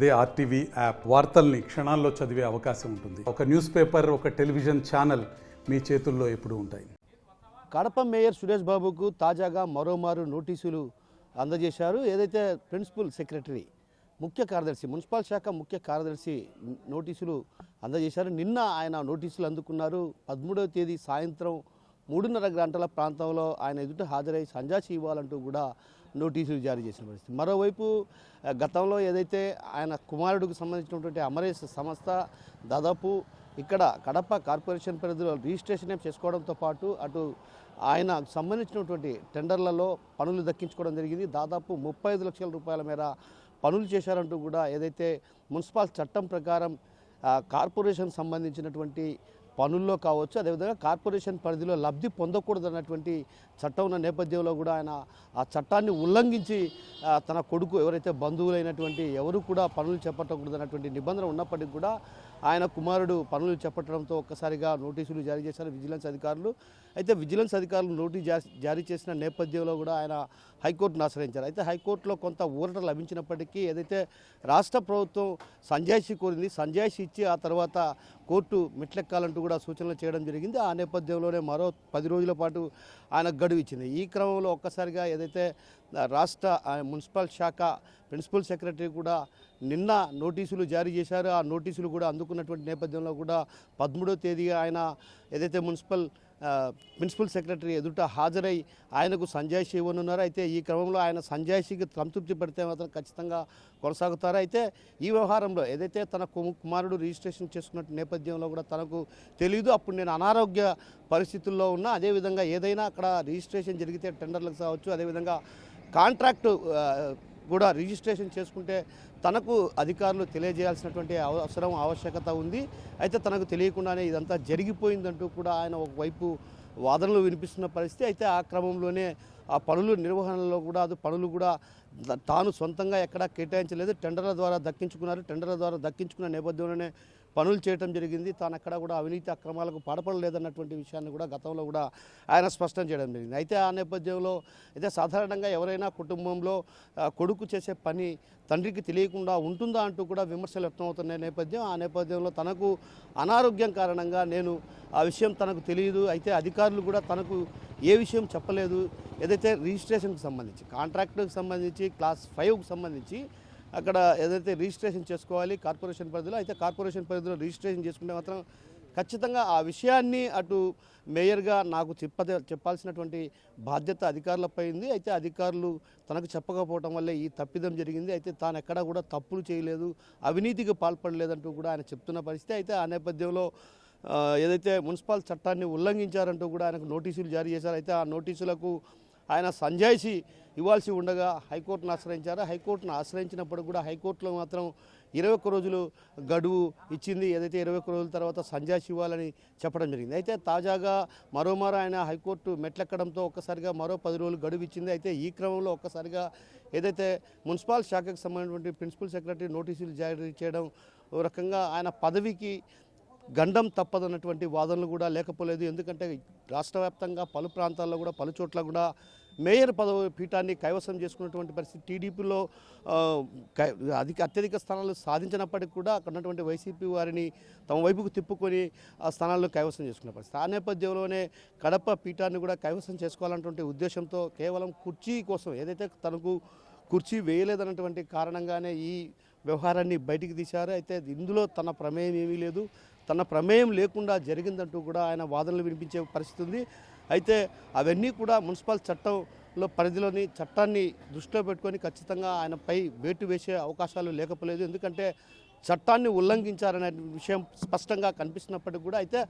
అదే RTV app వార్తల్ని క్షణాల్లో చదివే అవకాశం ఉంటుంది. ఒక న్యూస్ పేపర్, ఒక టెలివిజన్ ఛానల్ మీ చేతుల్లో ఎప్పుడూ ఉంటాయి. కడప మేయర్ సురేష్ బాబుకు తాజాగా మరోమారు నోటీసులు అందజేశారు. ఏదైతే ప్రిన్సిపల్ సెక్రటరీ ముఖ్య కార్యదర్శి, మున్సిపల్ శాఖ ముఖ్య కార్యదర్శి నోటీసులు అందజేశారు. నిన్న ఆయన నోటీసులు అందుకున్నారు. 13వ తేదీ సాయంత్రం 3:30 గంటల ప్రాంతంలో ఆయన ఎదుట హాజరై సంజాషి ఇవ్వాలంటూ కూడా నోటీసులు జారీ చేసిన పరిస్థితి. మరోవైపు గతంలో ఏదైతే ఆయన కుమారుడికి సంబంధించినటువంటి అమరేష్ సంస్థ దాదాపు ఇక్కడ కడప కార్పొరేషన్ పరిధిలో రిజిస్ట్రేషన్ చేసుకోవడంతో పాటు అటు ఆయన సంబంధించినటువంటి టెండర్లలో పనులు దక్కించుకోవడం జరిగింది. దాదాపు 35 లక్షల రూపాయల మేర పనులు చేశారంటూ కూడా ఏదైతే మున్సిపల్ చట్టం ప్రకారం కార్పొరేషన్ సంబంధించినటువంటి పనుల్లో కావచ్చు, అదేవిధంగా కార్పొరేషన్ పరిధిలో లబ్ధి పొందకూడదన్నటువంటి చట్టం ఉన్న నేపథ్యంలో కూడా ఆయన ఆ చట్టాన్ని ఉల్లంఘించి తన కొడుకు ఎవరైతే బంధువులైనటువంటి ఎవరు కూడా పనులు చేపట్టకూడదన్నటువంటి నిబంధన ఉన్నప్పటికీ కూడా ఆయన కుమారుడు పనులు చేపట్టడంతో ఒక్కసారిగా నోటీసులు జారీ చేశారు విజిలెన్స్ అధికారులు. అయితే విజిలెన్స్ అధికారులు నోటీసు జారీ చేసిన నేపథ్యంలో కూడా ఆయన హైకోర్టును ఆశ్రయించారు. అయితే హైకోర్టులో కొంత ఊరట లభించినప్పటికీ ఏదైతే రాష్ట్ర ప్రభుత్వం సంజాయిషీ కోరింది, సంజాయిషీ ఇచ్చి ఆ తర్వాత కోర్టు మెట్లెక్కాలంటూ కూడా సూచనలు చేయడం జరిగింది. ఆ నేపథ్యంలోనే మరో 10 రోజుల పాటు ఆయన గడువు ఇచ్చింది. ఈ క్రమంలో ఒక్కసారిగా ఏదైతే రాష్ట్ర మున్సిపల్ శాఖ ప్రిన్సిపల్ సెక్రటరీ కూడా నిన్న నోటీసులు జారీ చేశారు. ఆ నోటీసులు కూడా అందుకున్నటువంటి నేపథ్యంలో కూడా 13వ తేదీ ఆయన ఏదైతే ప్రిన్సిపల్ సెక్రటరీ ఎదుట హాజరై ఆయనకు సంజాయిషీ ఇవ్వనున్నారు. అయితే ఈ క్రమంలో ఆయన సంజాయిషీకి సంతృప్తి పడితే మాత్రం ఖచ్చితంగా కొనసాగుతారు. అయితే ఈ వ్యవహారంలో ఏదైతే తన కుమారుడు రిజిస్ట్రేషన్ చేసుకున్న నేపథ్యంలో కూడా తనకు తెలియదు, అప్పుడు నేను అనారోగ్య పరిస్థితుల్లో ఉన్నా, అదేవిధంగా ఏదైనా అక్కడ రిజిస్ట్రేషన్ జరిగితే టెండర్లకు కావచ్చు, అదేవిధంగా కాంట్రాక్టు కూడా రిజిస్ట్రేషన్ చేసుకుంటే తనకు అధికారులు తెలియజేయాల్సినటువంటి ఆవశ్యకత ఉంది. అయితే తనకు తెలియకుండానే ఇదంతా జరిగిపోయిందంటూ కూడా ఆయన ఒకవైపు వాదనలు వినిపిస్తున్న పరిస్థితి. అయితే ఆ క్రమంలోనే ఆ పనుల నిర్వహణలో కూడా పనులు కూడా తాను సొంతంగా ఎక్కడా కేటాయించలేదు, టెండర్ల ద్వారా దక్కించుకున్నారు. టెండర్ల ద్వారా దక్కించుకున్న నేపథ్యంలోనే పనులు చేయడం జరిగింది. తాను ఎక్కడ కూడా అవినీతి అక్రమాలకు పాల్పడలేదన్నటువంటి విషయాన్ని కూడా గతంలో కూడా ఆయన స్పష్టం చేయడం జరిగింది. అయితే ఆ నేపథ్యంలో అయితే సాధారణంగా ఎవరైనా కుటుంబంలో కొడుకు చేసే పని తండ్రికి తెలియకుండా ఉంటుందా అంటూ కూడా విమర్శలు వ్యక్తమవుతున్న నేపథ్యం. ఆ నేపథ్యంలో తనకు అనారోగ్యం కారణంగా నేను ఆ విషయం తనకు తెలియదు, అయితే అధికారులు కూడా తనకు ఏ విషయం చెప్పలేదు. ఏదైతే రిజిస్ట్రేషన్కి సంబంధించి, కాంట్రాక్టుకి సంబంధించి, క్లాస్ 5కు సంబంధించి అక్కడ ఏదైతే రిజిస్ట్రేషన్ చేసుకోవాలి కార్పొరేషన్ పరిధిలో, అయితే కార్పొరేషన్ పరిధిలో రిజిస్ట్రేషన్ చేసుకుంటే మాత్రం ఖచ్చితంగా ఆ విషయాన్ని అటు మేయర్గా నాకు చెప్పాల్సినటువంటి బాధ్యత అధికారులపై ఉంది. అయితే అధికారులు తనకు చెప్పకపోవడం వల్లే ఈ తప్పిదం జరిగింది. అయితే తాను ఎక్కడా కూడా తప్పులు చేయలేదు, అవినీతికి పాల్పడలేదంటూ కూడా ఆయన చెప్తున్న పరిస్థితి. అయితే ఆ నేపథ్యంలో ఏదైతే మున్సిపల్ చట్టాన్ని ఉల్లంఘించారంటూ కూడా ఆయనకు నోటీసులు జారీ చేశారు. అయితే ఆ నోటీసులకు ఆయన సంజాయిషీ ఇవ్వాల్సి ఉండగా హైకోర్టును ఆశ్రయించారు. హైకోర్టును ఆశ్రయించినప్పుడు కూడా హైకోర్టులో మాత్రం 21 రోజులు గడువు ఇచ్చింది. ఏదైతే 21 రోజుల తర్వాత సంజాయిషీ ఇవ్వాలని చెప్పడం జరిగింది. అయితే తాజాగా మరోమారు ఆయన హైకోర్టు మెట్లెక్కడంతో ఒక్కసారిగా మరో 10 రోజులు గడువు ఇచ్చింది. అయితే ఈ క్రమంలో ఒక్కసారిగా ఏదైతే మున్సిపల్ శాఖకు సంబంధించినటువంటి ప్రిన్సిపల్ సెక్రటరీ నోటీసులు జారీ చేయడం ఓ రకంగా ఆయన పదవికి గండం తప్పదన్నటువంటి వాదనలు కూడా లేకపోలేదు. ఎందుకంటే రాష్ట్ర వ్యాప్తంగా పలు ప్రాంతాల్లో కూడా పలు చోట్ల కూడా మేయర్ పదవి పీఠాన్ని కైవసం చేసుకున్నటువంటి పరిస్థితి. టీడీపీలో అత్యధిక స్థానాలు సాధించినప్పటికీ కూడా అక్కడ ఉన్నటువంటి వైసీపీ వారిని తమ వైపుకు తిప్పుకొని ఆ స్థానాల్లో కైవసం చేసుకున్న పరిస్థితి. ఆ నేపథ్యంలోనే కడప పీఠాన్ని కూడా కైవసం చేసుకోవాలన్నటువంటి ఉద్దేశంతో కేవలం కుర్చీ కోసం ఏదైతే తనకు కుర్చీ వేయలేదన్నటువంటి కారణంగానే ఈ వ్యవహారాన్ని బయటికి తీశారు. అయితే ఇందులో తన ప్రమేయం ఏమీ లేదు, తన ప్రమేయం లేకుండా జరిగిందంటూ కూడా ఆయన వాదనలు వినిపించే పరిస్థితి ఉంది. అయితే అవన్నీ కూడా మున్సిపల్ చట్టంలో పరిధిలోని చట్టాన్ని దృష్టిలో పెట్టుకొని ఖచ్చితంగా ఆయనపై వేటు వేసే అవకాశాలు లేకపోలేదు. ఎందుకంటే చట్టాన్ని ఉల్లంఘించారనే విషయం స్పష్టంగా కనిపిస్తున్నప్పటికీ కూడా అయితే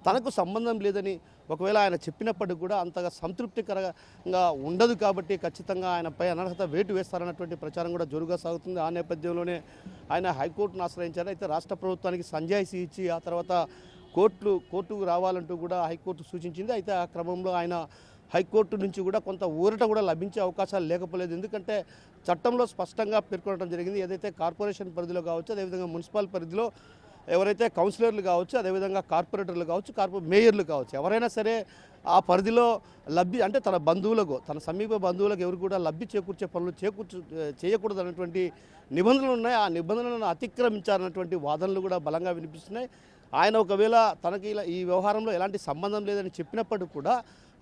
తనకు సంబంధం లేదని ఒకవేళ ఆయన చెప్పినప్పటికీ కూడా అంతగా సంతృప్తికరంగా ఉండదు. కాబట్టి ఖచ్చితంగా ఆయనపై అనర్హత వేటు వేస్తారన్నటువంటి ప్రచారం కూడా జోరుగా సాగుతుంది. ఆ నేపథ్యంలోనే ఆయన హైకోర్టును ఆశ్రయించారు. అయితే రాష్ట్ర ప్రభుత్వానికి సంజాయిషీ ఇచ్చి ఆ తర్వాత కోర్టుకు రావాలంటూ కూడా హైకోర్టు సూచించింది. అయితే ఆ క్రమంలో ఆయన హైకోర్టు నుంచి కూడా కొంత ఊరట కూడా లభించే అవకాశాలు లేకపోలేదు. ఎందుకంటే చట్టంలో స్పష్టంగా పేర్కొనడం జరిగింది. ఏదైతే కార్పొరేషన్ పరిధిలో కావచ్చు, అదేవిధంగా మున్సిపల్ పరిధిలో ఎవరైతే కౌన్సిలర్లు కావచ్చు, అదేవిధంగా కార్పొరేటర్లు కావచ్చు, మేయర్లు కావచ్చు, ఎవరైనా సరే ఆ పరిధిలో లబ్ధి అంటే తన బంధువులకు, తన సమీప బంధువులకు ఎవరు కూడా లబ్ధి చేకూర్చే పనులు చేయకూడదు అన్నటువంటి నిబంధనలు ఉన్నాయి. ఆ నిబంధనలను అతిక్రమించారన్నటువంటి వాదనలు కూడా బలంగా వినిపిస్తున్నాయి. ఆయన ఒకవేళ తనకి ఈ వ్యవహారంలో ఎలాంటి సంబంధం లేదని చెప్పినప్పటికీ కూడా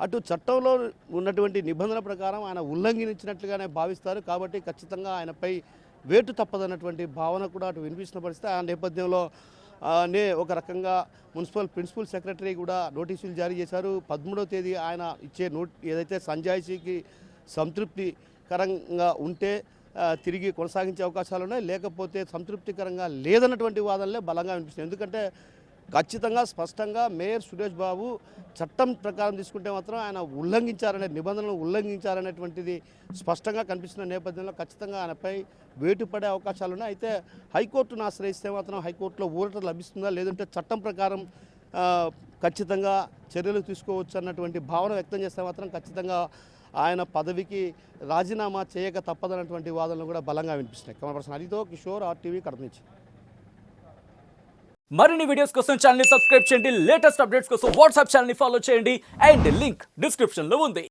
అటు చట్టంలో ఉన్నటువంటి నిబంధన ప్రకారం ఆయన ఉల్లంఘించినట్లుగానే భావిస్తారు. కాబట్టి ఖచ్చితంగా ఆయనపై వేటు తప్పదన్నటువంటి భావన కూడా అటు వినిపిస్తున్న పరిస్థితి. ఆ నేపథ్యంలో ఒక రకంగా మున్సిపల్ ప్రిన్సిపల్ సెక్రటరీ కూడా నోటీసులు జారీ చేశారు. 13వ తేదీ ఆయన ఇచ్చే ఏదైతే సంజాయిషీకి సంతృప్తికరంగా ఉంటే తిరిగి కొనసాగించే అవకాశాలు ఉన్నాయి, లేకపోతే సంతృప్తికరంగా లేదన్నటువంటి వాదనలే బలంగా వినిపిస్తుంది. ఎందుకంటే ఖచ్చితంగా స్పష్టంగా మేయర్ సురేష్ బాబు చట్టం ప్రకారం తీసుకుంటే మాత్రం ఆయన నిబంధనలను ఉల్లంఘించారనేటువంటిది స్పష్టంగా కనిపిస్తున్న నేపథ్యంలో ఖచ్చితంగా ఆయనపై వేటు పడే అవకాశాలు ఉన్నాయి. అయితే హైకోర్టును ఆశ్రయిస్తే మాత్రం హైకోర్టులో ఊరట లభిస్తుందా, లేదంటే చట్టం ప్రకారం ఖచ్చితంగా చర్యలు తీసుకోవచ్చు అన్నటువంటి భావన వ్యక్తం చేస్తే మాత్రం ఖచ్చితంగా ఆయన పదవికి రాజీనామా చేయక తప్పదన్నటువంటి వాదనలు కూడా బలంగా వినిపిస్తున్నాయి. కెమెరా పర్సన్ హరితో కిషోర్, RTV కడప నుంచి. మరిన్ని వీడియోస్ కోసం ఛానల్ ని సబ్స్క్రైబ్ చేయండి. లేటెస్ట్ అప్డేట్స్ కోసం వాట్సాప్ ఛానల్ ని ఫాలో చేయండి. అండ్ లింక్ డిస్క్రిప్షన్ లో ఉంది.